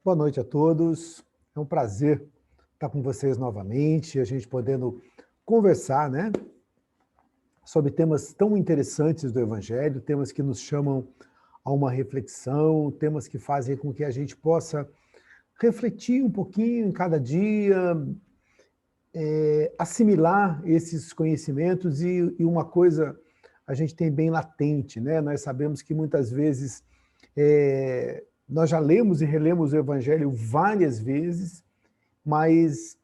Boa noite a todos. É um prazer estar com vocês novamente, a gente podendo conversar, né, sobre temas tão interessantes do Evangelho, temas que nos chamam a uma reflexão, temas que fazem com que a gente possa refletir um pouquinho em cada dia, assimilar esses conhecimentos e uma coisa a gente tem bem latente, né? Nós sabemos que muitas vezes nós já lemos e relemos o Evangelho várias vezes, mas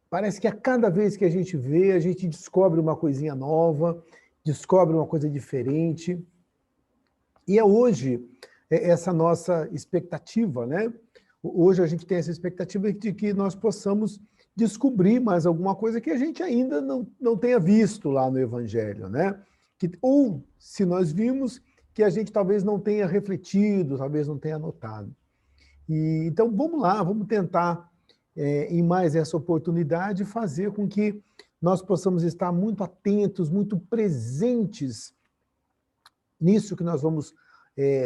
parece que a cada vez que a gente vê, a gente descobre uma coisinha nova, descobre uma coisa diferente. E é hoje essa nossa expectativa, né? Hoje a gente tem essa expectativa de que nós possamos descobrir mais alguma coisa que a gente ainda não tenha visto lá no Evangelho, né? Ou, se nós vimos, que a gente talvez não tenha refletido, talvez não tenha notado. Então, vamos lá, vamos tentar, em mais essa oportunidade, fazer com que nós possamos estar muito atentos, muito presentes nisso que nós vamos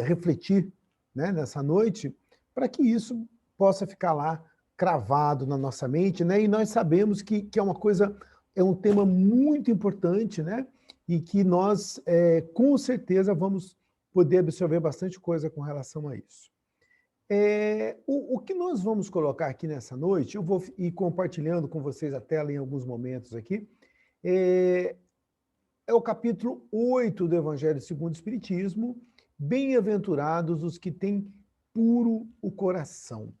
refletir, né, nessa noite, para que isso possa ficar lá cravado na nossa mente, né? E nós sabemos que é uma coisa, é um tema muito importante, né? E que nós, com certeza, vamos poder absorver bastante coisa com relação a isso. O que nós vamos colocar aqui nessa noite, eu vou ir compartilhando com vocês a tela em alguns momentos aqui, é, é o capítulo 8 do Evangelho segundo o Espiritismo, bem-aventurados os que têm puro o coração.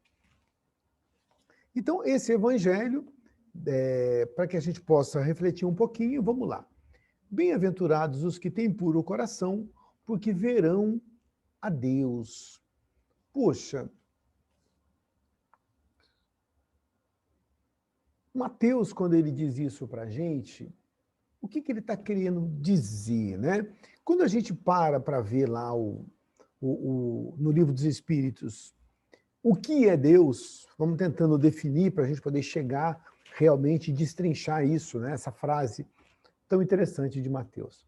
Então, esse Evangelho, para que a gente possa refletir um pouquinho, vamos lá. Bem-aventurados os que têm puro o coração, porque verão a Deus. Poxa, Mateus, quando ele diz isso para a gente, o que ele está querendo dizer, né? Quando a gente para ver lá no Livro dos Espíritos, o que é Deus, vamos tentando definir para a gente poder chegar realmente e destrinchar isso, né? Essa frase tão interessante de Mateus.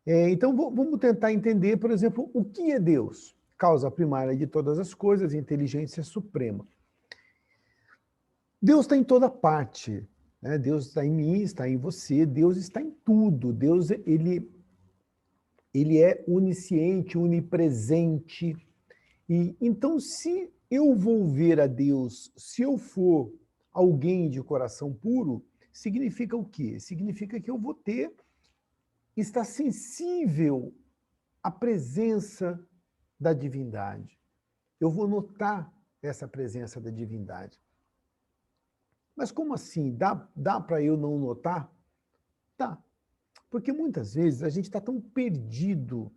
Então, vamos tentar entender, por exemplo, o que é Deus? Causa primária de todas as coisas, inteligência suprema. Deus está em toda parte, né? Deus está em mim, está em você, Deus está em tudo. Deus, ele é onisciente, onipresente. E então, se eu vou ver a Deus, se eu for alguém de coração puro, significa o quê? Significa que eu vou estar sensível à presença da divindade. Eu vou notar essa presença da divindade. Mas como assim? Dá para eu não notar? Tá. Porque muitas vezes a gente está tão perdido,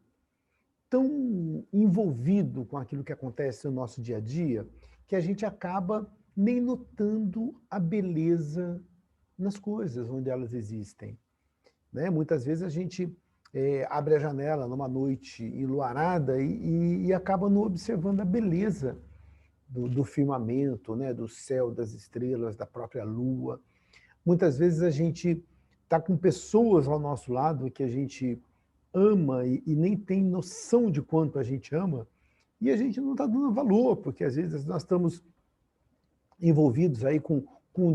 tão envolvido com aquilo que acontece no nosso dia a dia, que a gente acaba nem notando a beleza nas coisas onde elas existem. Né? Muitas vezes a gente abre a janela numa noite enluarada e acaba não observando a beleza do firmamento, né? Do céu, das estrelas, da própria lua. Muitas vezes a gente está com pessoas ao nosso lado que a gente ama e nem tem noção de quanto a gente ama, e a gente não está dando valor, porque às vezes nós estamos envolvidos aí com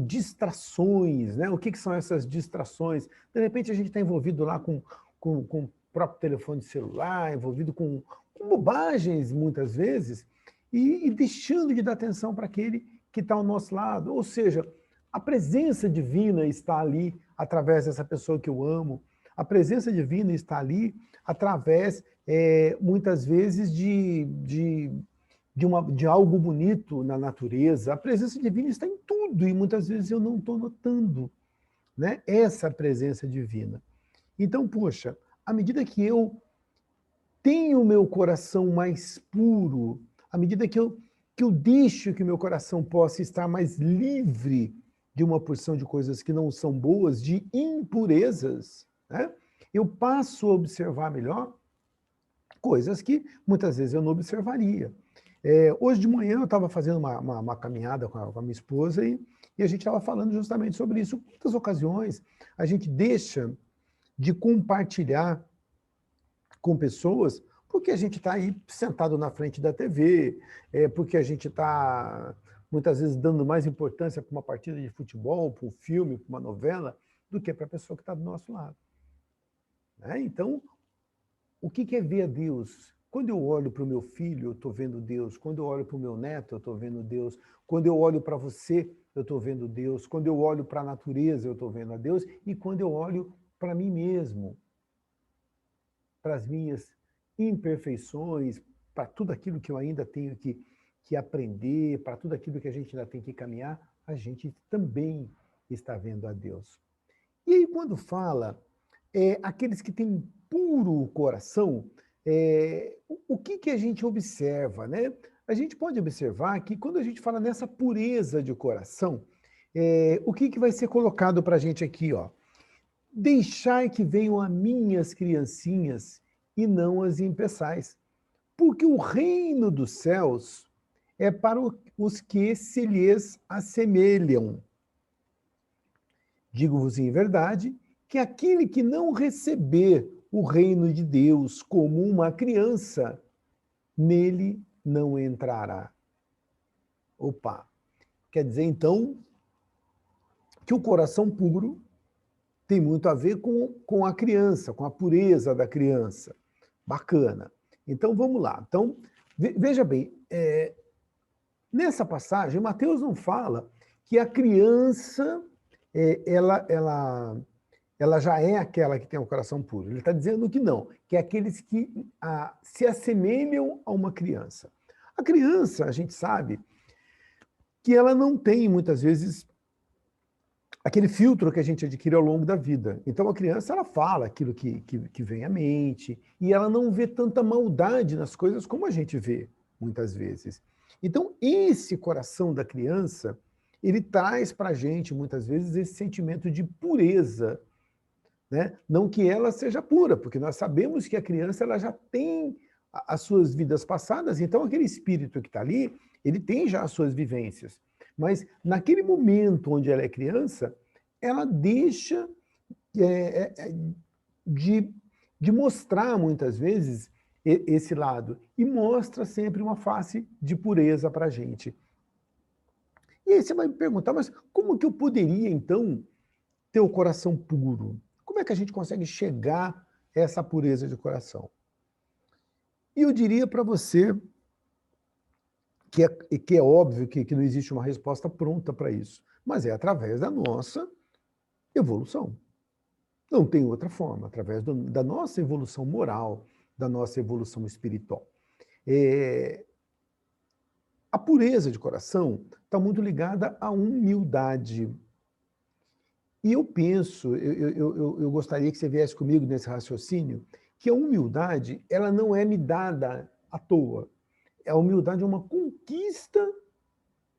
distrações, né? O que são essas distrações? De repente a gente está envolvido lá com o próprio telefone celular, envolvido com bobagens muitas vezes, e deixando de dar atenção para aquele que está ao nosso lado. Ou seja, a presença divina está ali através dessa pessoa que eu amo, a presença divina está ali através, muitas vezes, de algo bonito na natureza. A presença divina está em tudo e muitas vezes eu não estou notando, né? Essa presença divina. Então, poxa, à medida que eu tenho o meu coração mais puro, à medida que eu deixo que o meu coração possa estar mais livre de uma porção de coisas que não são boas, de impurezas, né? Eu passo a observar melhor coisas que muitas vezes eu não observaria. Hoje de manhã eu estava fazendo uma caminhada com a minha esposa e a gente estava falando justamente sobre isso. Muitas ocasiões a gente deixa de compartilhar com pessoas Porque a gente está aí sentado na frente da TV, porque a gente está, muitas vezes, dando mais importância para uma partida de futebol, para um filme, para uma novela, do que para a pessoa que está do nosso lado. Né? Então, o que é ver a Deus? Quando eu olho para o meu filho, eu estou vendo Deus. Quando eu olho para o meu neto, eu estou vendo Deus. Quando eu olho para você, eu estou vendo Deus. Quando eu olho para a natureza, eu estou vendo a Deus. E quando eu olho para mim mesmo, para as minhas imperfeições, para tudo aquilo que eu ainda tenho que aprender, para tudo aquilo que a gente ainda tem que caminhar, a gente também está vendo a Deus. E aí, quando fala aqueles que têm puro coração, o que a gente observa, né? A gente pode observar que quando a gente fala nessa pureza de coração, o que vai ser colocado para a gente aqui, ó? Deixai que venham a minhas criancinhas e não as impeçais, porque o reino dos céus é para os que se lhes assemelham. Digo-vos em verdade que aquele que não receber o reino de Deus como uma criança, nele não entrará. Opa! Quer dizer, então, que o coração puro tem muito a ver com a criança, com a pureza da criança. Bacana. Então, vamos lá. Então, veja bem, nessa passagem, Mateus não fala que a criança, ela já é aquela que tem o coração puro. Ele está dizendo que não, que é aqueles que se assemelham a uma criança. A criança, a gente sabe que ela não tem, muitas vezes, aquele filtro que a gente adquire ao longo da vida. Então, a criança, ela fala aquilo que vem à mente, e ela não vê tanta maldade nas coisas como a gente vê, muitas vezes. Então, esse coração da criança, ele traz para a gente, muitas vezes, esse sentimento de pureza, né? Não que ela seja pura, porque nós sabemos que a criança ela já tem as suas vidas passadas, então aquele espírito que está ali, ele tem já as suas vivências. Mas naquele momento onde ela é criança, ela deixa de mostrar, muitas vezes, esse lado, e mostra sempre uma face de pureza para a gente. E aí você vai me perguntar, mas como que eu poderia, então, ter o coração puro? Como é que a gente consegue chegar a essa pureza de coração? E eu diria para você que é óbvio que não existe uma resposta pronta para isso, mas é através da nossa evolução. Não tem outra forma, através da nossa evolução moral, da nossa evolução espiritual. A pureza de coração está muito ligada à humildade. E eu penso, eu gostaria que você viesse comigo nesse raciocínio, que a humildade, ela não é me dada à toa. A humildade é uma conquista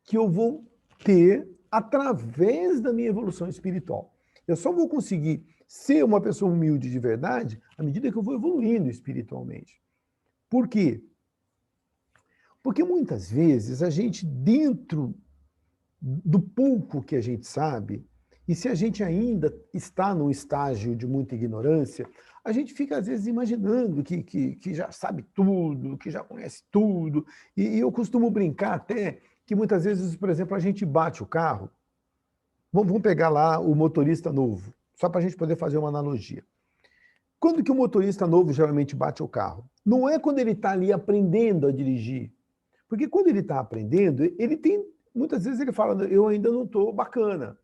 que eu vou ter através da minha evolução espiritual. Eu só vou conseguir ser uma pessoa humilde de verdade à medida que eu vou evoluindo espiritualmente. Por quê? Porque muitas vezes a gente, dentro do pouco que a gente sabe, e se a gente ainda está num estágio de muita ignorância, a gente fica, às vezes, imaginando que já sabe tudo, que já conhece tudo. E eu costumo brincar até que muitas vezes, por exemplo, a gente bate o carro. Vamos pegar lá o motorista novo, só para a gente poder fazer uma analogia. Quando que o motorista novo geralmente bate o carro? Não é quando ele está ali aprendendo a dirigir. Porque quando ele está aprendendo, ele tem, muitas vezes ele fala, eu ainda não estou bacana.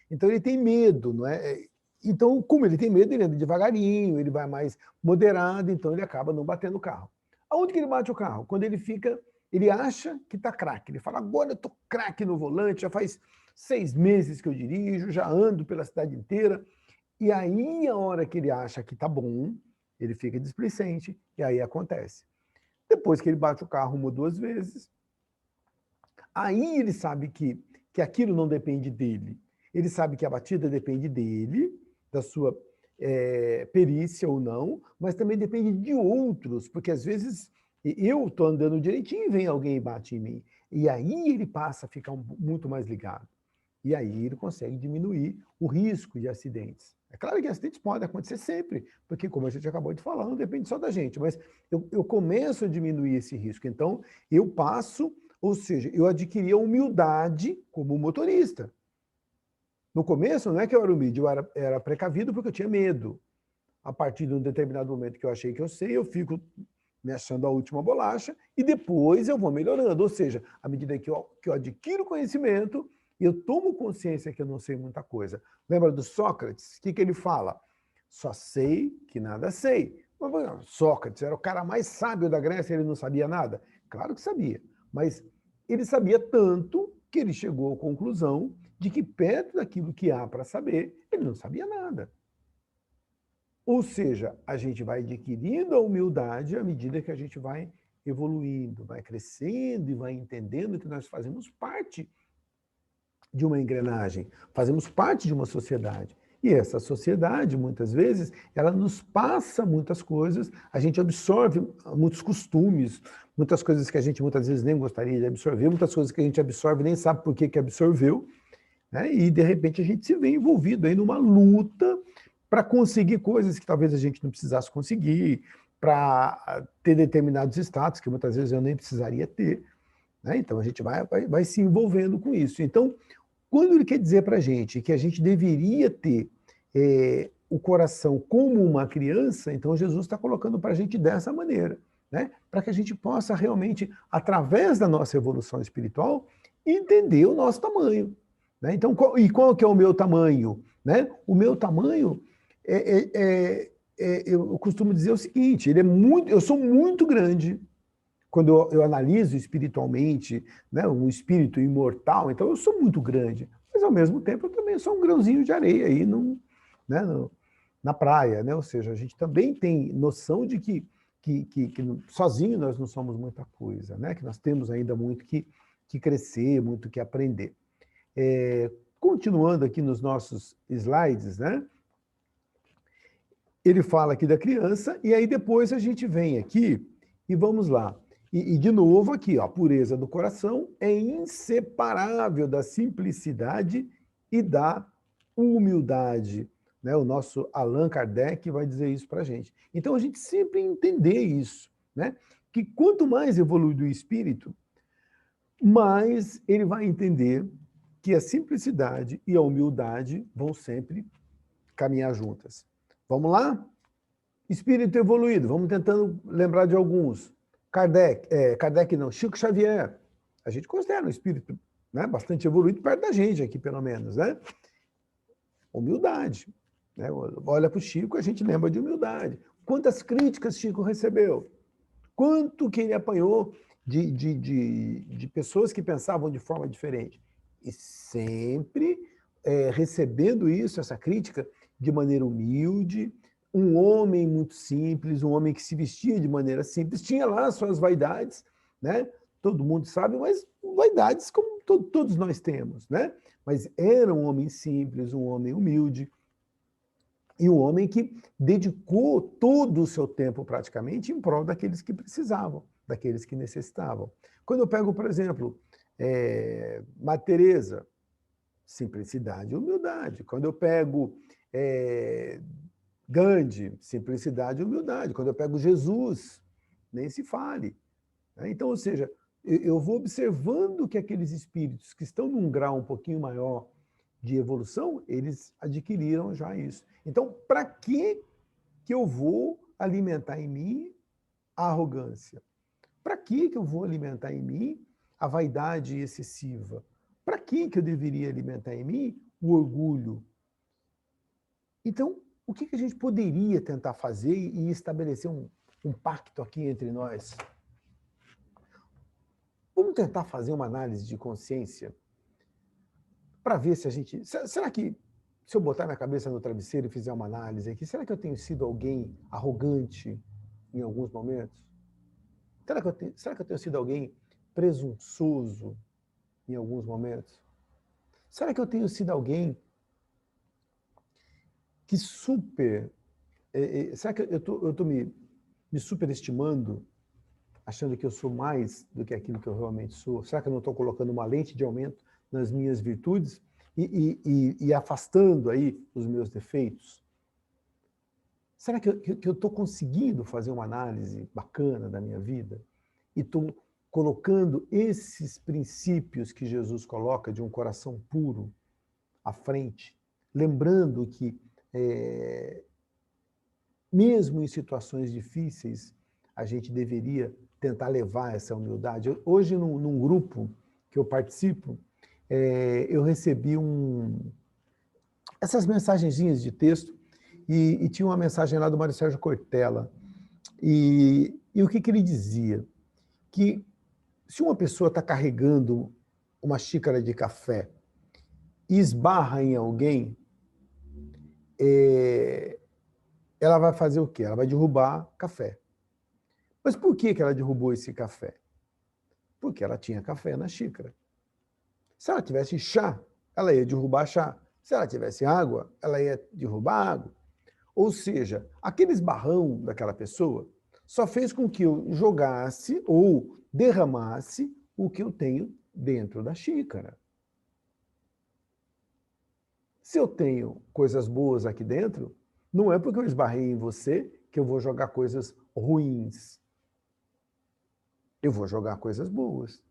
Então ele tem medo, não é? Então, como ele tem medo, ele anda devagarinho, ele vai mais moderado, então ele acaba não batendo o carro. Aonde que ele bate o carro? Quando ele fica, ele acha que está craque. Ele fala, agora eu estou craque no volante, já faz 6 meses que eu dirijo, já ando pela cidade inteira. E aí, a hora que ele acha que está bom, ele fica displicente, e aí acontece. Depois que ele bate o carro 1 ou 2 vezes, aí ele sabe que aquilo não depende dele. Ele sabe que a batida depende dele, da sua perícia ou não, mas também depende de outros, porque às vezes eu estou andando direitinho e vem alguém e bate em mim. E aí ele passa a ficar muito mais ligado. E aí ele consegue diminuir o risco de acidentes. É claro que acidentes podem acontecer sempre, porque, como a gente acabou de falar, não depende só da gente, mas eu começo a diminuir esse risco. Então, eu passo, ou seja, eu adquiri a humildade como motorista. No começo, não é que eu era humilde, eu era precavido porque eu tinha medo. A partir de um determinado momento que eu achei que eu sei, eu fico me achando a última bolacha e depois eu vou melhorando. Ou seja, à medida que eu adquiro conhecimento, eu tomo consciência que eu não sei muita coisa. Lembra do Sócrates? O que ele fala? Só sei que nada sei. Mas, Sócrates era o cara mais sábio da Grécia, ele não sabia nada? Claro que sabia, mas ele sabia tanto que ele chegou à conclusão de que perto daquilo que há para saber, ele não sabia nada. Ou seja, a gente vai adquirindo a humildade à medida que a gente vai evoluindo, vai crescendo e vai entendendo que nós fazemos parte de uma engrenagem, fazemos parte de uma sociedade. E essa sociedade, muitas vezes, ela nos passa muitas coisas, a gente absorve muitos costumes, muitas coisas que a gente muitas vezes nem gostaria de absorver, muitas coisas que a gente absorve e nem sabe por que absorveu, né? E, de repente, a gente se vê envolvido aí numa luta para conseguir coisas que talvez a gente não precisasse conseguir, para ter determinados status que muitas vezes eu nem precisaria ter. Né? Então, a gente vai se envolvendo com isso. Então, quando ele quer dizer para a gente que a gente deveria ter o coração como uma criança, então Jesus está colocando para a gente dessa maneira, né? Para que a gente possa realmente, através da nossa evolução espiritual, entender o nosso tamanho. Né? Então, qual que é o meu tamanho? Né? O meu tamanho eu costumo dizer o seguinte: eu sou muito grande. Quando eu analiso espiritualmente, né, um espírito imortal, então eu sou muito grande, mas ao mesmo tempo eu também sou um grãozinho de areia aí né, na praia, né? Ou seja, a gente também tem noção de que sozinho nós não somos muita coisa, né? Que nós temos ainda muito que crescer, muito que aprender. Continuando aqui nos nossos slides, né? Ele fala aqui da criança, e aí depois a gente vem aqui e vamos lá. E de novo aqui, ó, a pureza do coração é inseparável da simplicidade e da humildade. Né? O nosso Allan Kardec vai dizer isso para a gente. Então a gente sempre entender isso, né? Que quanto mais evolui o espírito, mais ele vai entender que a simplicidade e a humildade vão sempre caminhar juntas. Vamos lá? Espírito evoluído, vamos tentando lembrar de alguns. Kardec não, Chico Xavier. A gente considera um espírito, né, bastante evoluído perto da gente aqui, pelo menos, né? Humildade. Né? Olha para o Chico, a gente lembra de humildade. Quantas críticas Chico recebeu? Quanto que ele apanhou de pessoas que pensavam de forma diferente? E sempre recebendo isso, essa crítica, de maneira humilde, um homem muito simples, um homem que se vestia de maneira simples, tinha lá suas vaidades, né? Todo mundo sabe, mas vaidades como todos nós temos, né? Mas era um homem simples, um homem humilde, e um homem que dedicou todo o seu tempo praticamente em prol daqueles que precisavam, daqueles que necessitavam. Quando eu pego, por exemplo, Madre Teresa, simplicidade e humildade. Quando eu pego Gandhi, simplicidade e humildade. Quando eu pego Jesus, nem se fale. Então, ou seja, eu vou observando que aqueles espíritos que estão num grau um pouquinho maior de evolução, eles adquiriram já isso. Então, para que eu vou alimentar em mim a arrogância? Para que eu vou alimentar em mim a vaidade excessiva? Para que eu deveria alimentar em mim o orgulho? Então, o que a gente poderia tentar fazer e estabelecer um pacto aqui entre nós? Vamos tentar fazer uma análise de consciência para ver se a gente... Será que, se eu botar minha cabeça no travesseiro e fizer uma análise aqui, será que eu tenho sido alguém arrogante em alguns momentos? Será que eu tenho sido alguém presunçoso em alguns momentos? Será que eu tenho sido alguém que será que eu estou me superestimando, achando que eu sou mais do que aquilo que eu realmente sou? Será que eu não estou colocando uma lente de aumento nas minhas virtudes e afastando aí os meus defeitos? Será que eu estou conseguindo fazer uma análise bacana da minha vida? E estou colocando esses princípios que Jesus coloca de um coração puro à frente, lembrando que, mesmo em situações difíceis, a gente deveria tentar levar essa humildade. Hoje, num grupo que eu participo, eu recebi essas mensagenzinhas de texto, e tinha uma mensagem lá do Mário Sérgio Cortella. E o que ele dizia? Que se uma pessoa está carregando uma xícara de café e esbarra em alguém, ela vai fazer o quê? Ela vai derrubar café. Mas por que ela derrubou esse café? Porque ela tinha café na xícara. Se ela tivesse chá, ela ia derrubar chá. Se ela tivesse água, ela ia derrubar água. Ou seja, aquele esbarrão daquela pessoa só fez com que eu jogasse ou derramasse o que eu tenho dentro da xícara. Se eu tenho coisas boas aqui dentro, não é porque eu esbarrei em você que eu vou jogar coisas ruins. Eu vou jogar coisas boas.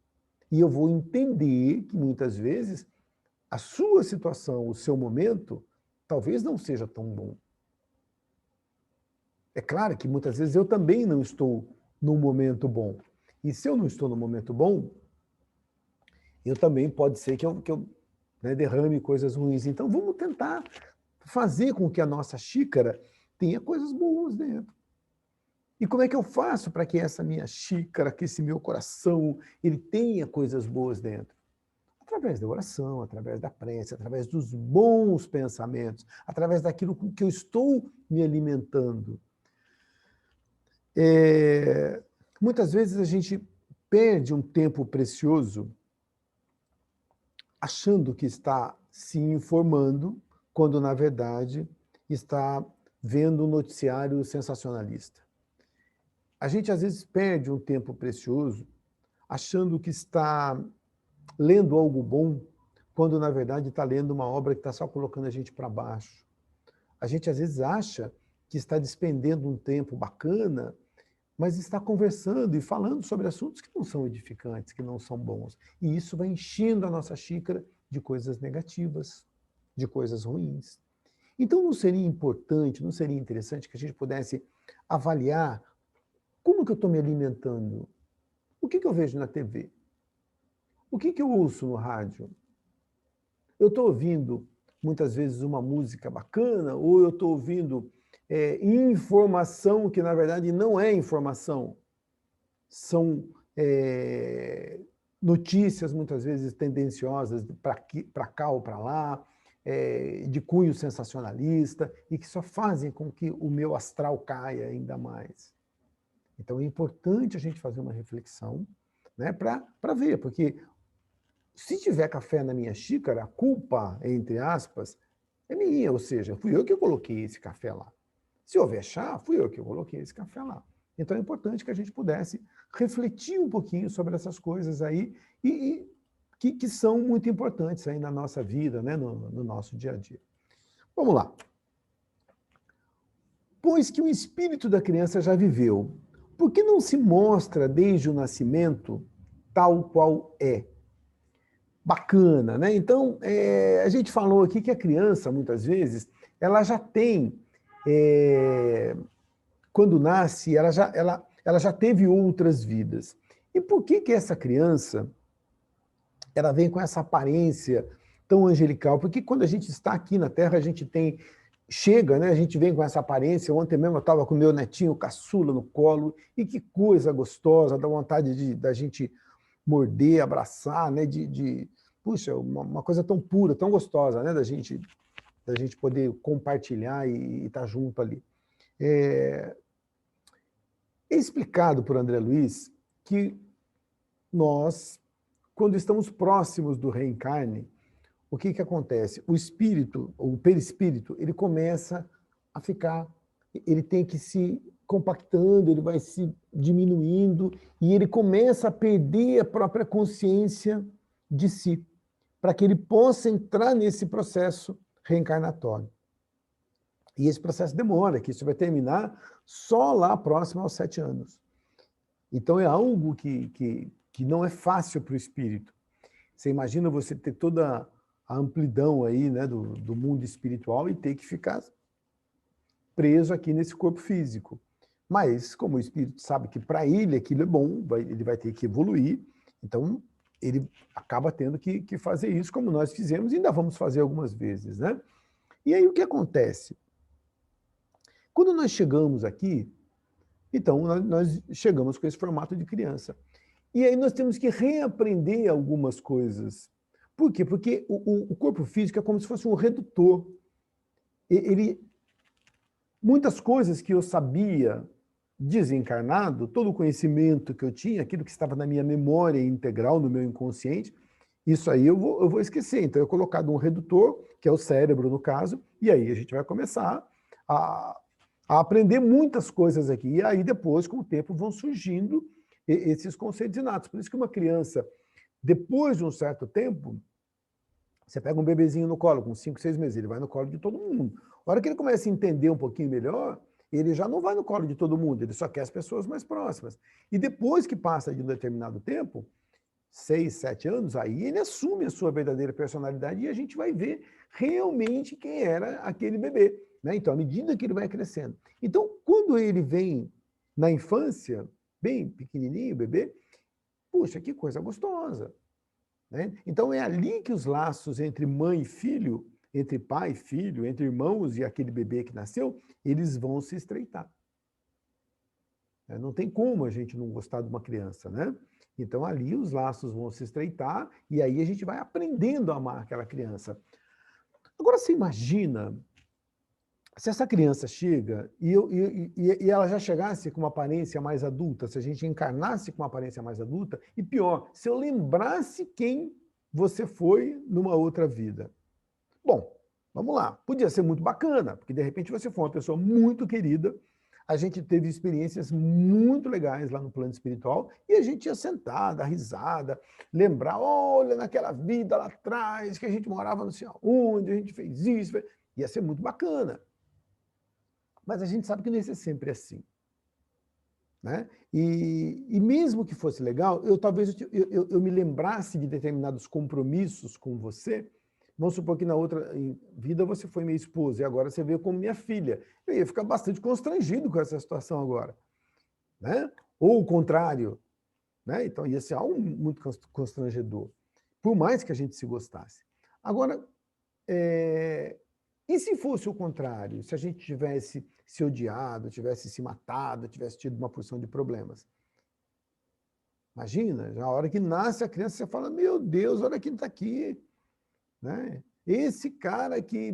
E eu vou entender que muitas vezes a sua situação, o seu momento, talvez não seja tão bom. É claro que muitas vezes eu também não estou num momento bom. E se eu não estou num momento bom, eu também pode ser que eu derrame coisas ruins. Então vamos tentar fazer com que a nossa xícara tenha coisas boas dentro. E como é que eu faço para que essa minha xícara, que esse meu coração, ele tenha coisas boas dentro? Através da oração, através da prece, através dos bons pensamentos, através daquilo com que eu estou me alimentando. Muitas vezes a gente perde um tempo precioso achando que está se informando, quando, na verdade, está vendo um noticiário sensacionalista. A gente, às vezes, perde um tempo precioso achando que está lendo algo bom, quando, na verdade, está lendo uma obra que está só colocando a gente para baixo. A gente, às vezes, acha que está despendendo um tempo bacana, mas está conversando e falando sobre assuntos que não são edificantes, que não são bons. E isso vai enchendo a nossa xícara de coisas negativas, de coisas ruins. Então não seria importante, não seria interessante que a gente pudesse avaliar como que eu estou me alimentando? O que eu vejo na TV? O que eu ouço no rádio? Eu estou ouvindo, muitas vezes, uma música bacana, ou eu estou ouvindo informação que, na verdade, não é informação. São notícias, muitas vezes, tendenciosas para cá ou para lá, de cunho sensacionalista, e que só fazem com que o meu astral caia ainda mais. Então, é importante a gente fazer uma reflexão, né, para ver, porque se tiver café na minha xícara, a culpa, entre aspas, é minha, ou seja, fui eu que coloquei esse café lá. Se houver chá, fui eu que coloquei esse café lá. Então é importante que a gente pudesse refletir um pouquinho sobre essas coisas aí, e que são muito importantes aí na nossa vida, né, no nosso dia a dia. Vamos lá. Pois que o espírito da criança já viveu, por que não se mostra desde o nascimento tal qual é? Bacana, né? Então, a gente falou aqui que a criança, muitas vezes, ela já tem, quando nasce, ela já teve outras vidas. E por que essa criança, ela vem com essa aparência tão angelical? Porque quando a gente está aqui na Terra, a gente chega, né? A gente vem com essa aparência. Ontem mesmo eu estava com o meu netinho caçula no colo, e que coisa gostosa, dá vontade da gente morder, abraçar, né? Puxa, uma coisa tão pura, tão gostosa, né? Da gente poder compartilhar e estar junto ali. É explicado por André Luiz que nós, quando estamos próximos do reencarne, o que acontece? O espírito, o perispírito, ele começa a ficar, ele tem que se compactando, ele vai se diminuindo, e ele começa a perder a própria consciência de si, para que ele possa entrar nesse processo reencarnatório. E esse processo demora, que isso vai terminar só lá próximo aos 7 anos. Então é algo que não é fácil para o espírito. Você imagina você ter toda a amplidão aí, né, do mundo espiritual e ter que ficar preso aqui nesse corpo físico. Mas, como o espírito sabe que para ele aquilo é bom, ele vai ter que evoluir, então ele acaba tendo que fazer isso como nós fizemos e ainda vamos fazer algumas vezes, né? E aí o que acontece? Quando nós chegamos aqui, então nós chegamos com esse formato de criança. E aí nós temos que reaprender algumas coisas. Por quê? Porque o corpo físico é como se fosse um redutor. Muitas coisas que eu sabia desencarnado, todo o conhecimento que eu tinha, aquilo que estava na minha memória integral, no meu inconsciente, isso aí eu vou esquecer. Então, eu colocado um redutor, que é o cérebro, no caso, e aí a gente vai começar a aprender muitas coisas aqui. E aí, depois, com o tempo, vão surgindo esses conceitos inatos. Por isso que uma criança, depois de um certo tempo, você pega um bebezinho no colo, com 5, 6 meses, ele vai no colo de todo mundo. A hora que ele começa a entender um pouquinho melhor, ele já não vai no colo de todo mundo, ele só quer as pessoas mais próximas. E depois que passa de um determinado tempo, 6, 7 anos, aí ele assume a sua verdadeira personalidade e a gente vai ver realmente quem era aquele bebê, né? Então, à medida que ele vai crescendo. Então, quando ele vem na infância, bem pequenininho, bebê, puxa, que coisa gostosa, né? Então, é ali que os laços entre mãe e filho, entre pai e filho, entre irmãos e aquele bebê que nasceu, eles vão se estreitar. Não tem como a gente não gostar de uma criança, né? Então, ali os laços vão se estreitar e aí a gente vai aprendendo a amar aquela criança. Agora, você imagina se essa criança chega e ela já chegasse com uma aparência mais adulta, se a gente encarnasse com uma aparência mais adulta, e pior, se eu lembrasse quem você foi numa outra vida. Bom, vamos lá. Podia ser muito bacana, porque de repente você foi uma pessoa muito querida, a gente teve experiências muito legais lá no plano espiritual e a gente ia sentar, dar risada, lembrar, olha, naquela vida lá atrás, que a gente morava não sei aonde, a gente fez isso, ia ser muito bacana. Mas a gente sabe que não ia ser sempre assim. Né? E mesmo que fosse legal, talvez eu me lembrasse de determinados compromissos com você. Vamos supor que na outra vida você foi minha esposa e agora você veio como minha filha. Eu ia ficar bastante constrangido com essa situação agora. Né? Ou o contrário. Né? Então ia ser algo muito constrangedor. Por mais que a gente se gostasse. Agora, e se fosse o contrário? Se a gente tivesse se odiado, tivesse se matado, tivesse tido uma porção de problemas? Imagina, já a hora que nasce a criança, você fala, meu Deus, olha quem está aqui. Né? Esse cara que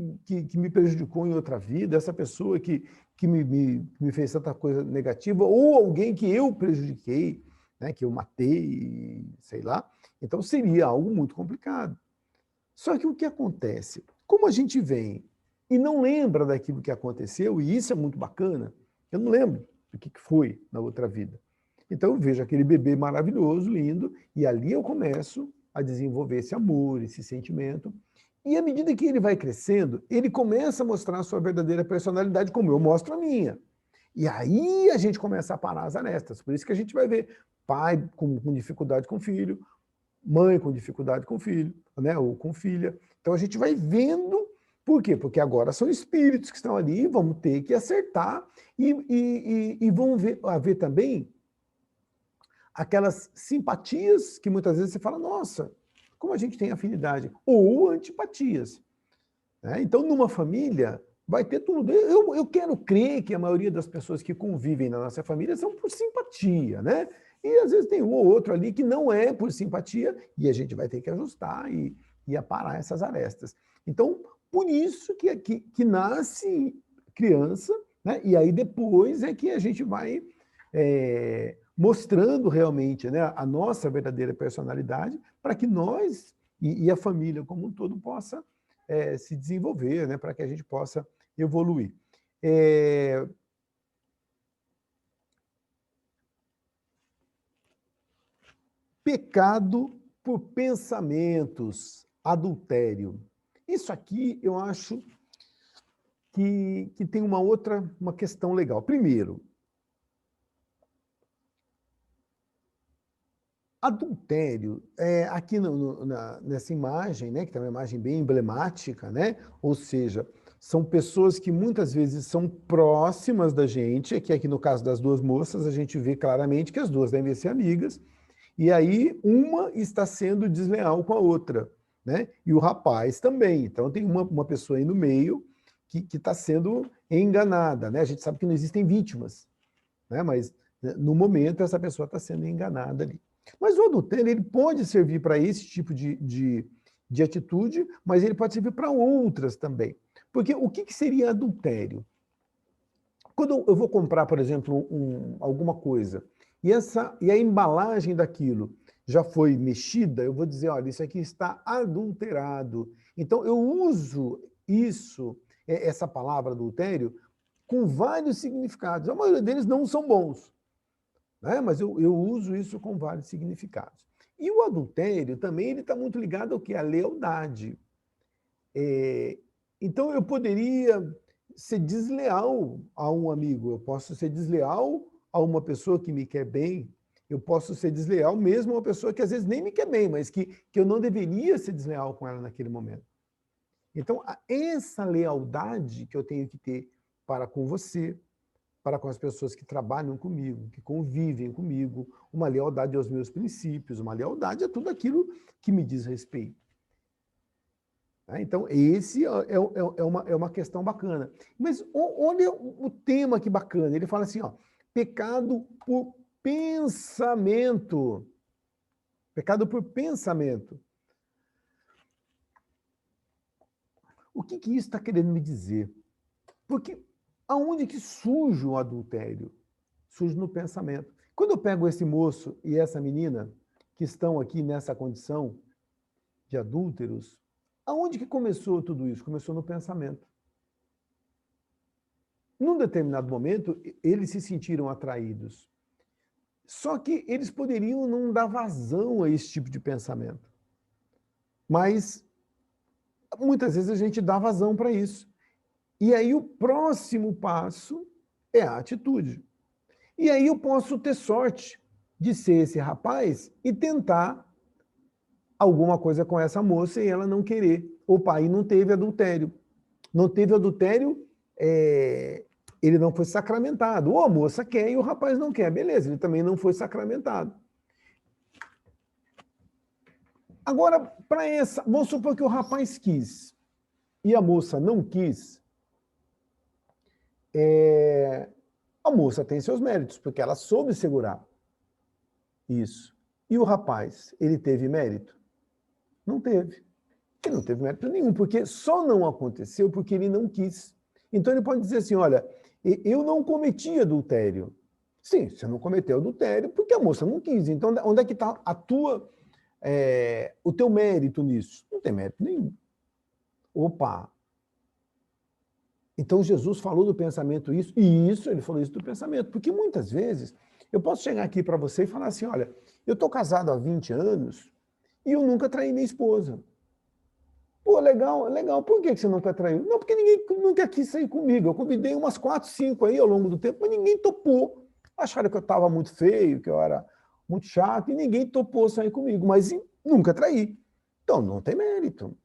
me prejudicou em outra vida, essa pessoa que me fez tanta coisa negativa, ou alguém que eu prejudiquei, né, que eu matei, sei lá. Então seria algo muito complicado. Só que o que acontece? Como a gente vem e não lembra daquilo que aconteceu, e isso é muito bacana, eu não lembro do que foi na outra vida. Então eu vejo aquele bebê maravilhoso, lindo, e ali eu começo a desenvolver esse amor, esse sentimento. E à medida que ele vai crescendo, ele começa a mostrar a sua verdadeira personalidade, como eu mostro a minha. E aí a gente começa a parar as arestas. Por isso que a gente vai ver pai com dificuldade com o filho, mãe com dificuldade com o filho, né, ou com filha. Então a gente vai vendo. Por quê? Porque agora são espíritos que estão ali, vamos ter que acertar e vão haver também aquelas simpatias que muitas vezes você fala, nossa, como a gente tem afinidade, ou antipatias. Né? Então, numa família, vai ter tudo. Eu quero crer que a maioria das pessoas que convivem na nossa família são por simpatia, né? E às vezes tem um ou outro ali que não é por simpatia, e a gente vai ter que ajustar e aparar essas arestas. Então, por isso que nasce criança, né? E aí depois é que a gente vai mostrando realmente, né, a nossa verdadeira personalidade para que nós e a família como um todo possa se desenvolver, né, para que a gente possa evoluir. Pecado por pensamentos, adultério. Isso aqui eu acho que tem uma questão legal. Primeiro, adultério, aqui nessa imagem, né, que tem uma imagem bem emblemática, né? Ou seja, são pessoas que muitas vezes são próximas da gente, que aqui no caso das duas moças, a gente vê claramente que as duas devem ser amigas, e aí uma está sendo desleal com a outra, né? E o rapaz também. Então tem uma pessoa aí no meio que está sendo enganada, né? A gente sabe que não existem vítimas, né? Mas no momento essa pessoa está sendo enganada ali. Mas o adultério ele pode servir para esse tipo de atitude, mas ele pode servir para outras também. Porque o que seria adultério? Quando eu vou comprar, por exemplo, alguma coisa, e a embalagem daquilo já foi mexida, eu vou dizer, olha, isso aqui está adulterado. Então, eu uso essa palavra adultério, com vários significados. A maioria deles não são bons, né? Mas eu uso isso com vários significados. E o adultério também ele está muito ligado ao que? A lealdade. Então, eu poderia ser desleal a um amigo, eu posso ser desleal a uma pessoa que me quer bem, eu posso ser desleal mesmo a uma pessoa que às vezes nem me quer bem, mas que eu não deveria ser desleal com ela naquele momento. Então, essa lealdade que eu tenho que ter para com você, para com as pessoas que trabalham comigo, que convivem comigo, uma lealdade aos meus princípios, uma lealdade a tudo aquilo que me diz respeito. Então, esse é uma questão bacana. Mas olha o tema que bacana. Ele fala assim, ó, pecado por pensamento. Pecado por pensamento. O que isso está querendo me dizer? Porque aonde que surge o adultério? Surge no pensamento. Quando eu pego esse moço e essa menina que estão aqui nessa condição de adúlteros, aonde que começou tudo isso? Começou no pensamento. Num determinado momento, eles se sentiram atraídos. Só que eles poderiam não dar vazão a esse tipo de pensamento. Mas muitas vezes a gente dá vazão para isso. E aí o próximo passo é a atitude. E aí eu posso ter sorte de ser esse rapaz e tentar alguma coisa com essa moça e ela não querer. Opa, aí não teve adultério. Não teve adultério, ele não foi sacramentado. Ou a moça quer e o rapaz não quer. Beleza, ele também não foi sacramentado. Agora, para essa, vamos supor que o rapaz quis e a moça não quis, a moça tem seus méritos, porque ela soube segurar isso. E o rapaz, ele teve mérito? Não teve. Ele não teve mérito nenhum, porque só não aconteceu porque ele não quis. Então ele pode dizer assim, olha, eu não cometi adultério. Sim, você não cometeu adultério porque a moça não quis. Então onde é que está o teu mérito nisso? Não tem mérito nenhum. Opa! Então Jesus falou do pensamento isso, e isso, ele falou isso do pensamento, porque muitas vezes eu posso chegar aqui para você e falar assim, olha, eu estou casado há 20 anos e eu nunca traí minha esposa. Pô, legal, legal. Por que você nunca traiu? Não, porque ninguém nunca quis sair comigo. Eu convidei umas 4, 5 aí ao longo do tempo, mas ninguém topou. Acharam que eu estava muito feio, que eu era muito chato, e ninguém topou sair comigo, mas nunca traí. Então, não tem mérito.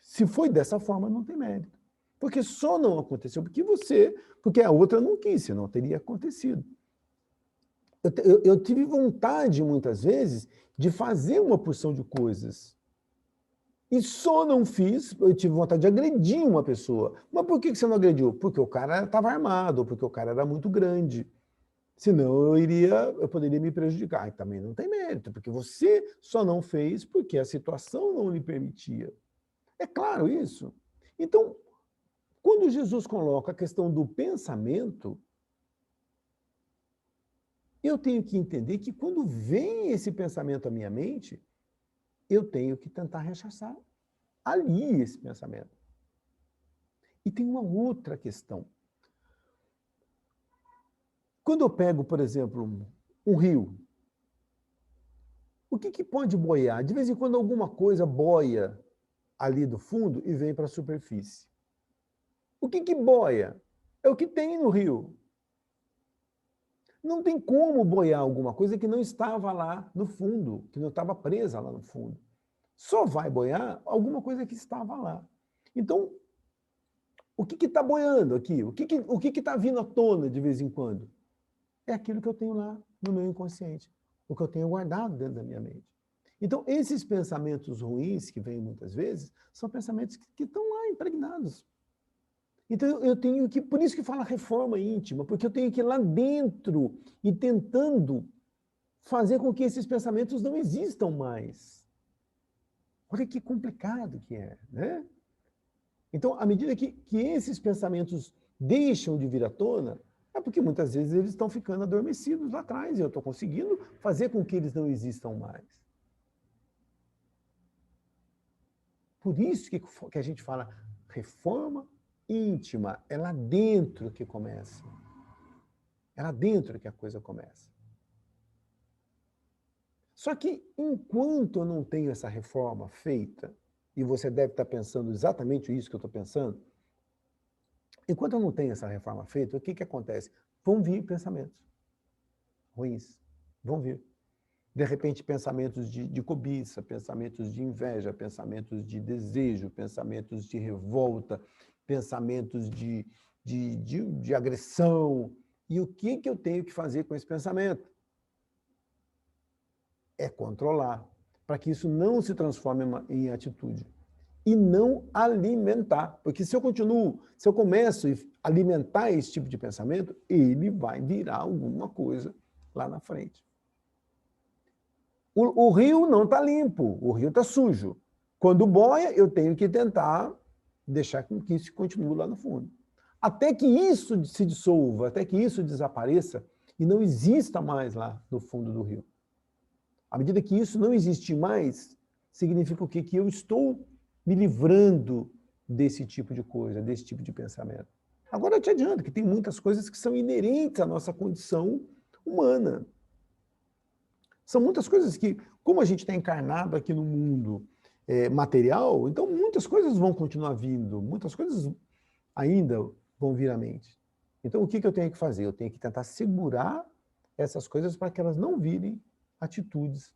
Se foi dessa forma, não tem mérito. Porque só não aconteceu porque a outra não quis, senão teria acontecido. Eu tive vontade, muitas vezes, de fazer uma porção de coisas. E só não fiz, eu tive vontade de agredir uma pessoa. Mas por que você não agrediu? Porque o cara estava armado, porque o cara era muito grande. Senão eu poderia me prejudicar. E também não tem mérito, porque você só não fez porque a situação não lhe permitia. É claro isso. Então, quando Jesus coloca a questão do pensamento, eu tenho que entender que quando vem esse pensamento à minha mente, eu tenho que tentar rechaçar ali esse pensamento. E tem uma outra questão. Quando eu pego, por exemplo, um rio, o que pode boiar? De vez em quando alguma coisa boia ali do fundo e vem para a superfície. O que que boia? É o que tem no rio. Não tem como boiar alguma coisa que não estava lá no fundo, que não estava presa lá no fundo. Só vai boiar alguma coisa que estava lá. Então, o que está boiando aqui? O que está vindo à tona de vez em quando? É aquilo que eu tenho lá no meu inconsciente, o que eu tenho guardado dentro da minha mente. Então, esses pensamentos ruins que vêm muitas vezes, são pensamentos que estão lá impregnados. Então, eu tenho que, por isso que fala reforma íntima, porque eu tenho que ir lá dentro e tentando fazer com que esses pensamentos não existam mais. Olha que complicado que é, né? Então, à medida que esses pensamentos deixam de vir à tona, é porque muitas vezes eles estão ficando adormecidos lá atrás e eu estou conseguindo fazer com que eles não existam mais. Por isso que a gente fala reforma íntima, é lá dentro que começa. É lá dentro que a coisa começa. Só que enquanto eu não tenho essa reforma feita, e você deve estar pensando exatamente isso que eu estou pensando, enquanto eu não tenho essa reforma feita, o que que acontece? Vão vir pensamentos ruins, vão vir. De repente, pensamentos de cobiça, pensamentos de inveja, pensamentos de desejo, pensamentos de revolta, pensamentos de agressão. E o que que eu tenho que fazer com esse pensamento? É controlar, para que isso não se transforme em atitude. E não alimentar. Porque se eu começo a alimentar esse tipo de pensamento, ele vai virar alguma coisa lá na frente. O rio não está limpo, o rio está sujo. Quando boia, eu tenho que tentar deixar que isso continue lá no fundo. Até que isso se dissolva, até que isso desapareça e não exista mais lá no fundo do rio. À medida que isso não existe mais, significa o quê? Que eu estou me livrando desse tipo de coisa, desse tipo de pensamento. Agora eu te adianto que tem muitas coisas que são inerentes à nossa condição humana. São muitas coisas que, como a gente está encarnado aqui no mundo material, então muitas coisas vão continuar vindo, muitas coisas ainda vão vir à mente. Então o que eu tenho que fazer? Eu tenho que tentar segurar essas coisas para que elas não virem atitudes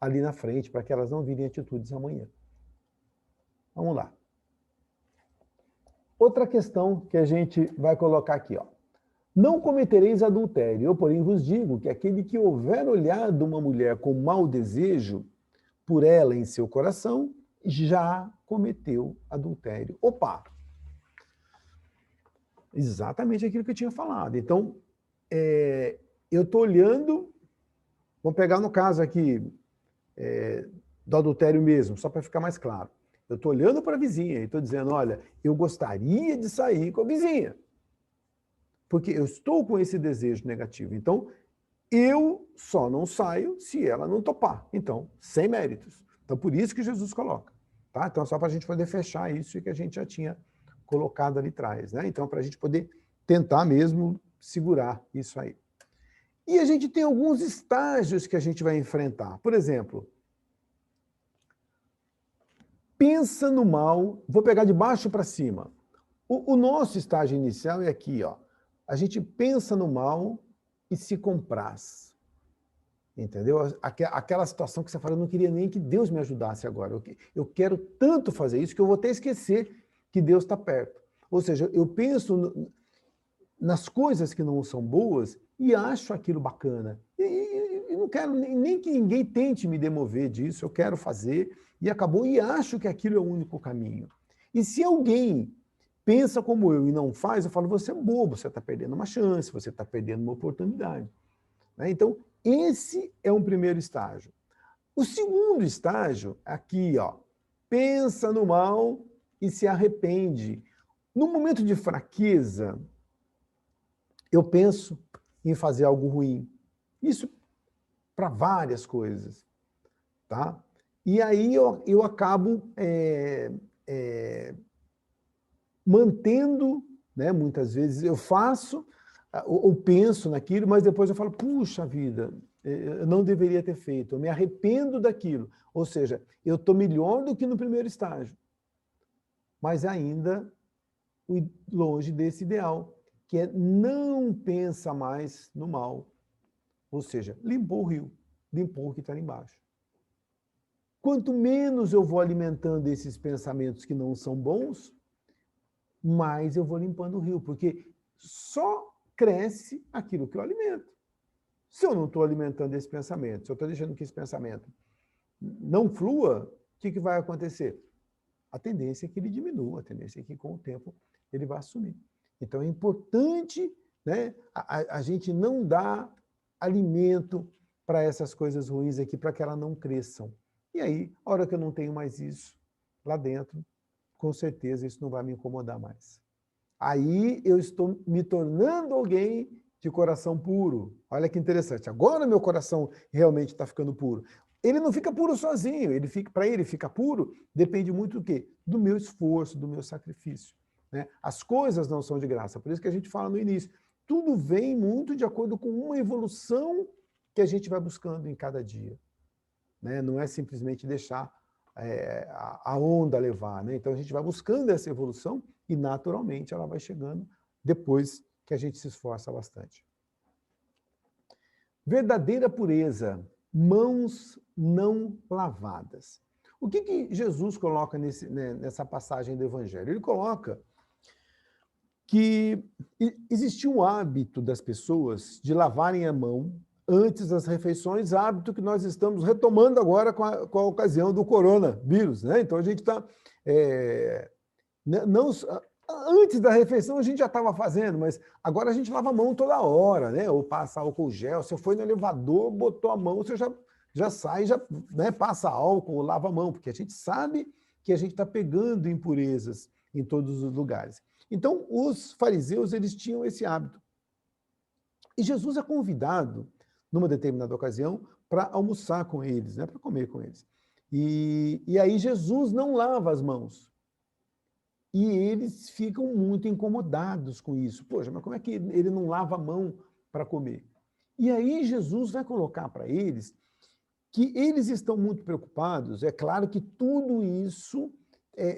ali na frente, para que elas não virem atitudes amanhã. Vamos lá. Outra questão que a gente vai colocar aqui, ó. Não cometereis adultério. Eu, porém, vos digo que aquele que houver olhado uma mulher com mau desejo por ela em seu coração, já cometeu adultério. Opa! Exatamente aquilo que eu tinha falado. Então, eu estou olhando, vamos pegar no caso aqui do adultério mesmo, só para ficar mais claro. Eu estou olhando para a vizinha e estou dizendo, olha, eu gostaria de sair com a vizinha. Porque eu estou com esse desejo negativo. Então, eu só não saio se ela não topar. Então, sem méritos. Então, por isso que Jesus coloca. Tá? Então, só para a gente poder fechar isso que a gente já tinha colocado ali atrás. Né? Então, para a gente poder tentar mesmo segurar isso aí. E a gente tem alguns estágios que a gente vai enfrentar. Por exemplo, pensa no mal, vou pegar de baixo para cima. O nosso estágio inicial é aqui, ó. A gente pensa no mal e se compraz. Entendeu? Aquela situação que você fala, eu não queria nem que Deus me ajudasse agora. Eu quero tanto fazer isso que eu vou até esquecer que Deus está perto. Ou seja, eu penso nas coisas que não são boas e acho aquilo bacana. E não quero nem que ninguém tente me demover disso, eu quero fazer e acabou, e acho que aquilo é o único caminho. E se alguém pensa como eu e não faz, eu falo, você é bobo, você está perdendo uma chance, você está perdendo uma oportunidade. Né? Então, esse é um primeiro estágio. O segundo estágio, aqui, ó, pensa no mal e se arrepende. No momento de fraqueza, eu penso em fazer algo ruim. Isso para várias coisas. Tá? E aí eu acabo mantendo, né, muitas vezes eu faço ou penso naquilo, mas depois eu falo, puxa vida, eu não deveria ter feito, eu me arrependo daquilo. Ou seja, eu estou melhor do que no primeiro estágio, mas ainda longe desse ideal, que é não pensa mais no mal. Ou seja, limpou o rio, limpou o que está ali embaixo. Quanto menos eu vou alimentando esses pensamentos que não são bons, mais eu vou limpando o rio, porque só cresce aquilo que eu alimento. Se eu não estou alimentando esse pensamento, se eu estou deixando que esse pensamento não flua, o que vai acontecer? A tendência é que ele diminua, a tendência é que com o tempo ele vai assumir. Então é importante, né, a gente não dar alimento para essas coisas ruins aqui, para que elas não cresçam. E aí, a hora que eu não tenho mais isso lá dentro, com certeza isso não vai me incomodar mais. Aí eu estou me tornando alguém de coração puro. Olha que interessante. Agora meu coração realmente está ficando puro. Ele não fica puro sozinho. Para ele ficar puro depende muito do quê? Do meu esforço, do meu sacrifício. Né? As coisas não são de graça. Por isso que a gente fala no início. Tudo vem muito de acordo com uma evolução que a gente vai buscando em cada dia. Né? Não é simplesmente deixar a onda levar. Né? Então a gente vai buscando essa evolução e naturalmente ela vai chegando depois que a gente se esforça bastante. Verdadeira pureza, mãos não lavadas. O que Jesus coloca nessa passagem do Evangelho? Ele coloca que existia um hábito das pessoas de lavarem a mão antes das refeições, hábito que nós estamos retomando agora com a ocasião do coronavírus. Né? Então a gente está... Antes da refeição a gente já estava fazendo, mas agora a gente lava a mão toda hora, né? Ou passa álcool gel. Você foi no elevador, botou a mão, você já sai, já, né, passa álcool, lava a mão, porque a gente sabe que a gente está pegando impurezas em todos os lugares. Então, os fariseus, eles tinham esse hábito. E Jesus é convidado, numa determinada ocasião, para almoçar com eles, né? Para comer com eles. E aí Jesus não lava as mãos. E eles ficam muito incomodados com isso. Poxa, mas como é que ele não lava a mão para comer? E aí Jesus vai colocar para eles que eles estão muito preocupados. É claro que tudo isso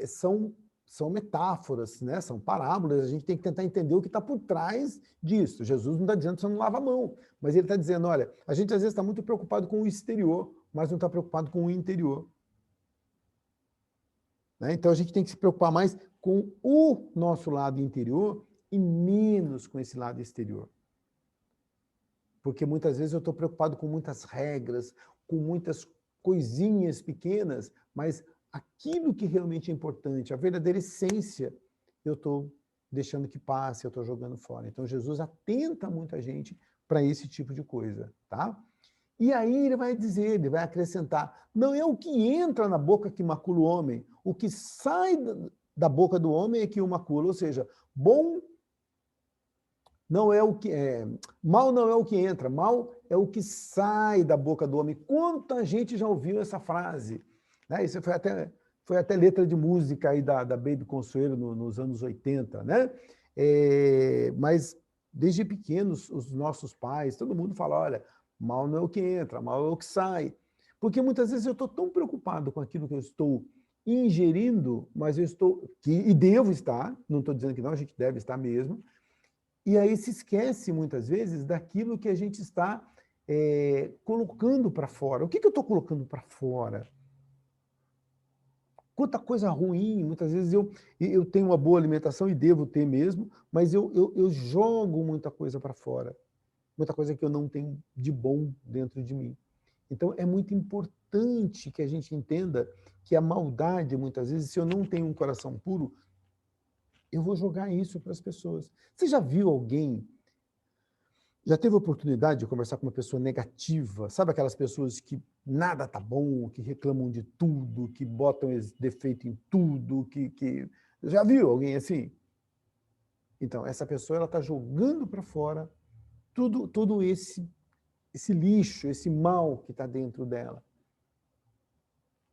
são metáforas, né? São parábolas, a gente tem que tentar entender o que está por trás disso. Jesus não está dizendo que você não lava a mão, mas ele está dizendo, olha, a gente às vezes está muito preocupado com o exterior, mas não está preocupado com o interior. Né? Então a gente tem que se preocupar mais com o nosso lado interior e menos com esse lado exterior. Porque muitas vezes eu estou preocupado com muitas regras, com muitas coisinhas pequenas, mas aquilo que realmente é importante, a verdadeira essência, eu estou deixando que passe, eu estou jogando fora. Então Jesus atenta muita gente para esse tipo de coisa, tá? E aí ele vai dizer, ele vai acrescentar, não é o que entra na boca que macula o homem, o que sai da boca do homem é que o macula, ou seja, bom não é o que mal não é o que entra, mal é o que sai da boca do homem. Quanta gente já ouviu essa frase? Né? Isso foi até letra de música aí da Baby Consuelo nos anos 80, né? Mas desde pequenos, os nossos pais, todo mundo fala, olha, mal não é o que entra, mal é o que sai. Porque muitas vezes eu estou tão preocupado com aquilo que eu estou ingerindo, mas eu estou, e devo estar, não estou dizendo que não, a gente deve estar mesmo, e aí se esquece, muitas vezes, daquilo que a gente está colocando para fora. O que eu estou colocando para fora? Quanta coisa ruim, muitas vezes eu tenho uma boa alimentação e devo ter mesmo, mas eu jogo muita coisa para fora. Muita coisa que eu não tenho de bom dentro de mim. Então é muito importante que a gente entenda que a maldade, muitas vezes, se eu não tenho um coração puro, eu vou jogar isso para as pessoas. Você já viu alguém, já teve a oportunidade de conversar com uma pessoa negativa? Sabe aquelas pessoas que nada tá bom, que reclamam de tudo, que botam defeito em tudo, Já viu alguém assim? Então, essa pessoa ela está jogando para fora todo esse lixo, esse mal que está dentro dela.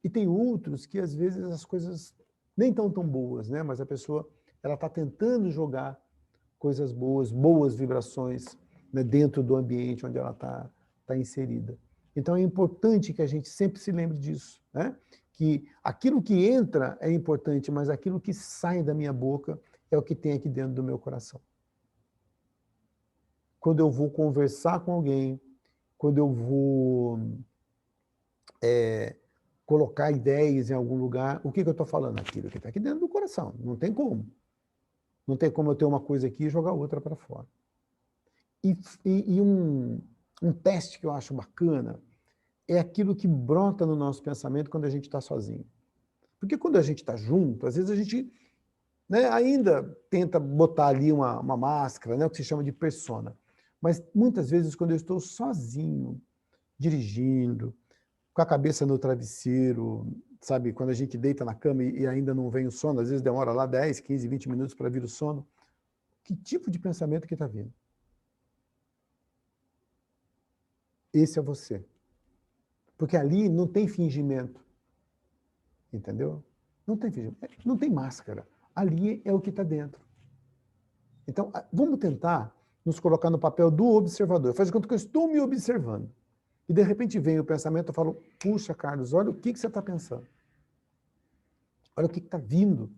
E tem outros que, às vezes, as coisas nem tão boas, né? Mas a pessoa ela está tentando jogar coisas boas vibrações, né, dentro do ambiente onde ela está inserida. Então é importante que a gente sempre se lembre disso, né? Que aquilo que entra é importante, mas aquilo que sai da minha boca é o que tem aqui dentro do meu coração. Quando eu vou conversar com alguém, quando eu vou colocar ideias em algum lugar, o que eu estou falando? Aquilo que está aqui dentro do coração. Não tem como. Não tem como eu ter uma coisa aqui e jogar outra para fora. E um teste que eu acho bacana é aquilo que brota no nosso pensamento quando a gente está sozinho. Porque quando a gente está junto, às vezes a gente, né, ainda tenta botar ali uma máscara, né, o que se chama de persona. Mas muitas vezes quando eu estou sozinho, dirigindo, com a cabeça no travesseiro, sabe, quando a gente deita na cama e ainda não vem o sono, às vezes demora lá 10, 15, 20 minutos para vir o sono, que tipo de pensamento que está vindo? Esse é você. Porque ali não tem fingimento. Entendeu? Não tem fingimento. Não tem máscara. Ali é o que está dentro. Então, vamos tentar nos colocar no papel do observador. Faz de conta que eu estou me observando. E, de repente, vem o pensamento, eu falo, puxa, Carlos, olha o que você está pensando. Olha o que está vindo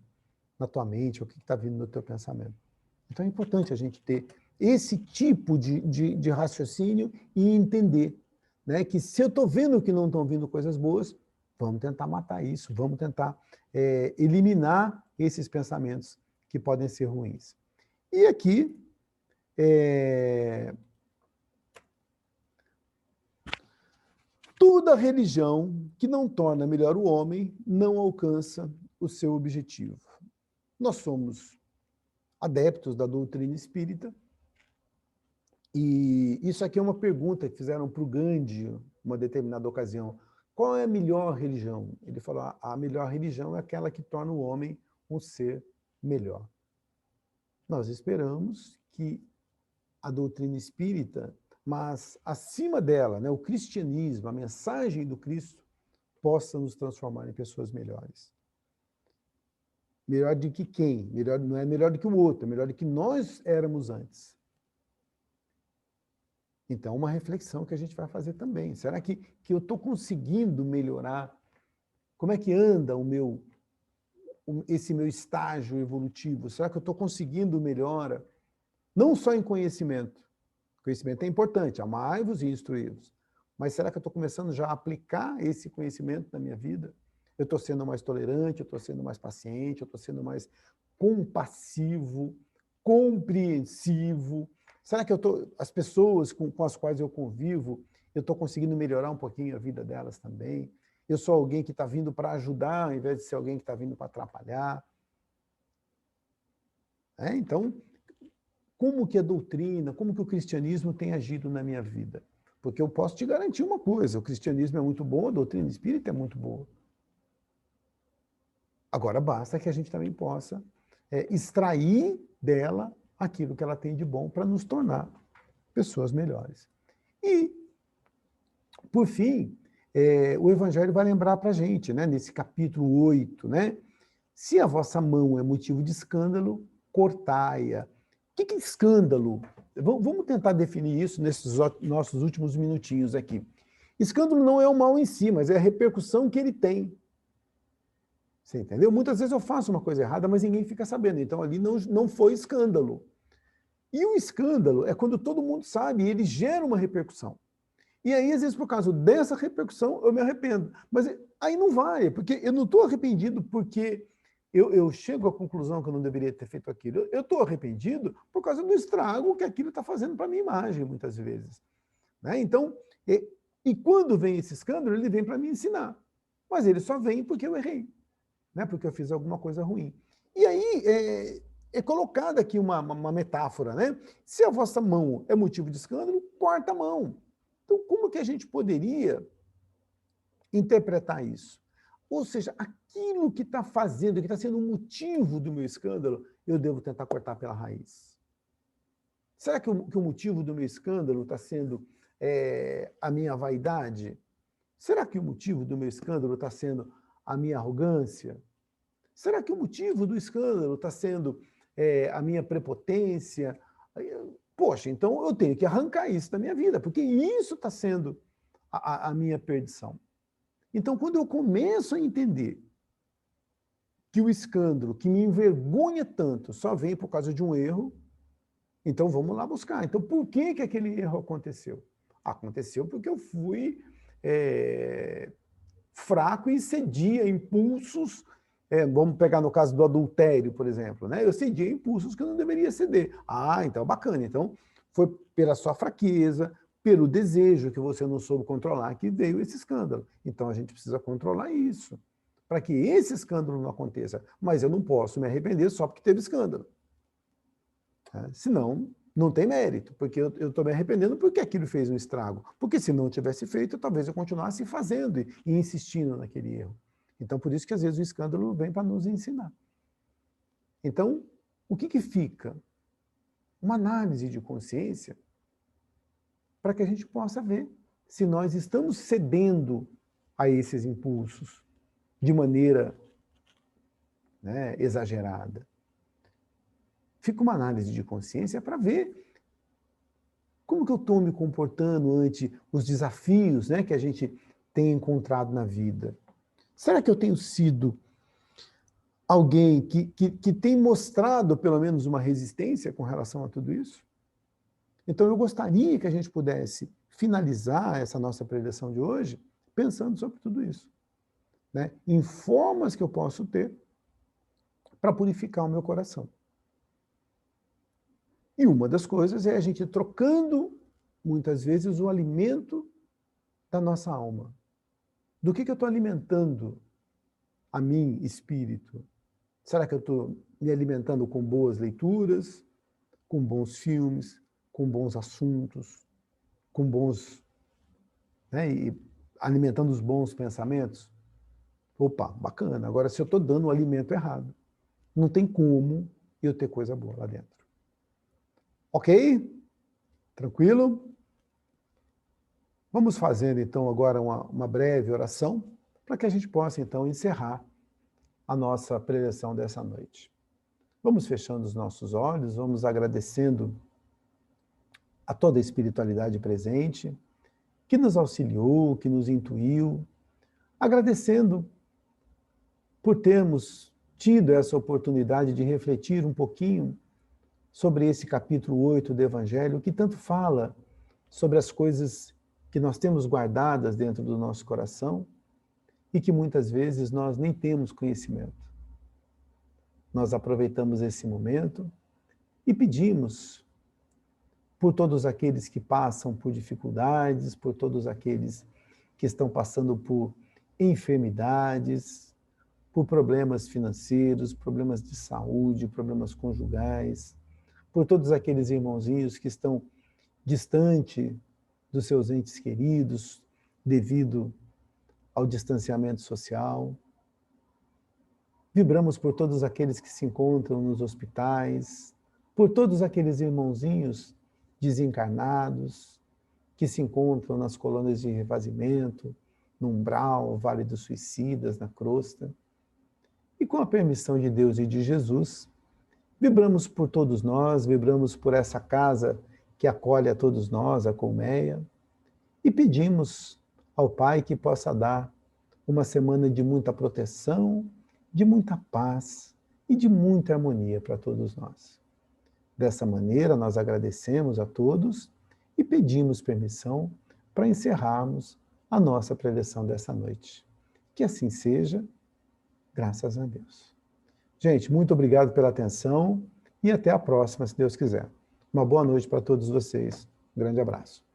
na tua mente, o que está vindo no teu pensamento. Então, é importante a gente ter esse tipo de raciocínio e entender, né, que se eu estou vendo que não estão vindo coisas boas, vamos tentar matar isso, vamos tentar eliminar esses pensamentos que podem ser ruins. E aqui, toda religião que não torna melhor o homem não alcança o seu objetivo. Nós somos adeptos da doutrina espírita, e isso aqui é uma pergunta que fizeram para o Gandhi, uma determinada ocasião. Qual é a melhor religião? Ele falou, a melhor religião é aquela que torna o homem um ser melhor. Nós esperamos que a doutrina espírita, mas acima dela, né, o cristianismo, a mensagem do Cristo, possa nos transformar em pessoas melhores. Melhor do que quem? Melhor, não é melhor do que o outro, é melhor do que nós éramos antes. Então, uma reflexão que a gente vai fazer também. Será que eu estou conseguindo melhorar? Como é que anda esse meu estágio evolutivo? Será que eu estou conseguindo melhora? Não só em conhecimento. Conhecimento é importante, amai-vos e instruí-vos. Mas será que eu estou começando já a aplicar esse conhecimento na minha vida? Eu estou sendo mais tolerante, eu estou sendo mais paciente, eu estou sendo mais compassivo, compreensivo. Será que as pessoas com as quais eu convivo, eu estou conseguindo melhorar um pouquinho a vida delas também? Eu sou alguém que está vindo para ajudar, ao invés de ser alguém que está vindo para atrapalhar? Então, como que a doutrina, como que o cristianismo tem agido na minha vida? Porque eu posso te garantir uma coisa, o cristianismo é muito bom, a doutrina espírita é muito boa. Agora, basta que a gente também possa extrair dela aquilo que ela tem de bom para nos tornar pessoas melhores. E, por fim, o Evangelho vai lembrar para a gente, né, nesse capítulo 8, né? Se a vossa mão é motivo de escândalo, cortai-a. O que é escândalo? Vamos tentar definir isso nesses nossos últimos minutinhos aqui. Escândalo não é o mal em si, mas é a repercussão que ele tem. Você entendeu? Muitas vezes eu faço uma coisa errada, mas ninguém fica sabendo. Então, ali não foi escândalo. E o escândalo é quando todo mundo sabe e ele gera uma repercussão. E aí, às vezes, por causa dessa repercussão, eu me arrependo. Mas aí não vai, porque eu não estou arrependido porque eu chego à conclusão que eu não deveria ter feito aquilo. Eu estou arrependido por causa do estrago que aquilo está fazendo para a minha imagem, muitas vezes. Né? Então, e quando vem esse escândalo, ele vem para me ensinar. Mas ele só vem porque eu errei, né? Porque eu fiz alguma coisa ruim. E aí é colocada aqui uma metáfora, né? Se a vossa mão é motivo de escândalo, corta a mão. Então, como que a gente poderia interpretar isso? Ou seja, aquilo que está fazendo, que está sendo o motivo do meu escândalo, eu devo tentar cortar pela raiz. Será que o motivo do meu escândalo está sendo a minha vaidade? Será que o motivo do meu escândalo está sendo a minha arrogância? Será que o motivo do escândalo está sendo a minha prepotência? Poxa, então eu tenho que arrancar isso da minha vida, porque isso está sendo a minha perdição. Então, quando eu começo a entender que o escândalo, que me envergonha tanto, só vem por causa de um erro, então vamos lá buscar. Então, por que que aquele erro aconteceu? Aconteceu porque eu fui fraco e cedia a impulsos. Vamos pegar no caso do adultério, por exemplo, né? Eu cedia a impulsos que eu não deveria ceder. Ah, então bacana. Então, foi pela sua fraqueza, pelo desejo que você não soube controlar, que veio esse escândalo. Então, a gente precisa controlar isso, para que esse escândalo não aconteça. Mas eu não posso me arrepender só porque teve escândalo. Senão, não tem mérito, porque eu estou me arrependendo porque aquilo fez um estrago. Porque se não tivesse feito, talvez eu continuasse fazendo e insistindo naquele erro. Então, por isso que às vezes o escândalo vem para nos ensinar. Então, o que fica? Uma análise de consciência para que a gente possa ver se nós estamos cedendo a esses impulsos de maneira, né, exagerada. Fica uma análise de consciência para ver como que eu estou me comportando ante os desafios, né, que a gente tem encontrado na vida. Será que eu tenho sido alguém que tem mostrado pelo menos uma resistência com relação a tudo isso? Então eu gostaria que a gente pudesse finalizar essa nossa preleção de hoje pensando sobre tudo isso, né, em formas que eu posso ter para purificar o meu coração. E uma das coisas é a gente trocando, muitas vezes, o alimento da nossa alma. Do que eu estou alimentando a mim, espírito? Será que eu estou me alimentando com boas leituras, com bons filmes, com bons assuntos, com bons... né, e alimentando os bons pensamentos? Opa, bacana. Agora, se eu estou dando o alimento errado, não tem como eu ter coisa boa lá dentro. Ok? Tranquilo? Vamos fazer, então, agora uma breve oração para que a gente possa, então, encerrar a nossa preleção dessa noite. Vamos fechando os nossos olhos, vamos agradecendo a toda a espiritualidade presente, que nos auxiliou, que nos intuiu, agradecendo por termos tido essa oportunidade de refletir um pouquinho sobre esse capítulo 8 do Evangelho, que tanto fala sobre as coisas que nós temos guardadas dentro do nosso coração e que muitas vezes nós nem temos conhecimento. Nós aproveitamos esse momento e pedimos por todos aqueles que passam por dificuldades, por todos aqueles que estão passando por enfermidades, por problemas financeiros, problemas de saúde, problemas conjugais, por todos aqueles irmãozinhos que estão distante dos seus entes queridos, devido ao distanciamento social. Vibramos por todos aqueles que se encontram nos hospitais, por todos aqueles irmãozinhos desencarnados, que se encontram nas colônias de refazimento, no umbral, Vale dos Suicidas, na crosta. E com a permissão de Deus e de Jesus, vibramos por todos nós, vibramos por essa casa que acolhe a todos nós, a colmeia, e pedimos ao Pai que possa dar uma semana de muita proteção, de muita paz e de muita harmonia para todos nós. Dessa maneira, nós agradecemos a todos e pedimos permissão para encerrarmos a nossa preleção dessa noite. Que assim seja, graças a Deus. Gente, muito obrigado pela atenção e até a próxima, se Deus quiser. Uma boa noite para todos vocês. Um grande abraço.